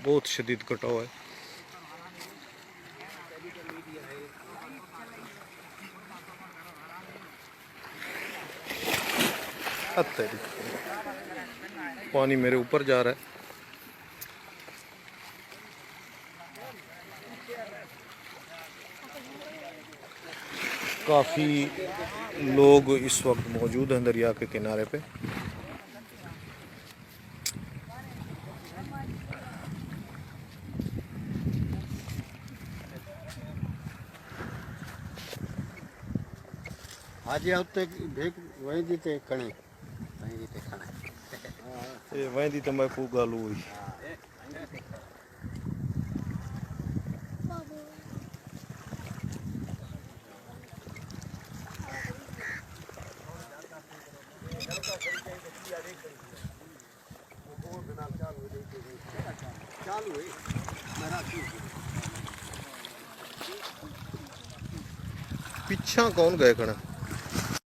बहुत शदीद कटाव है। पानी मेरे ऊपर जा रहा है। काफ़ी लोग इस वक्त मौजूद हैं दरिया के किनारे पे। आज उत्ते भेक वहीं दीते कणे वहीं दीते कणे ये वहीं दी तो मैं पूगा लू हुई। पीछा कौन गए कण?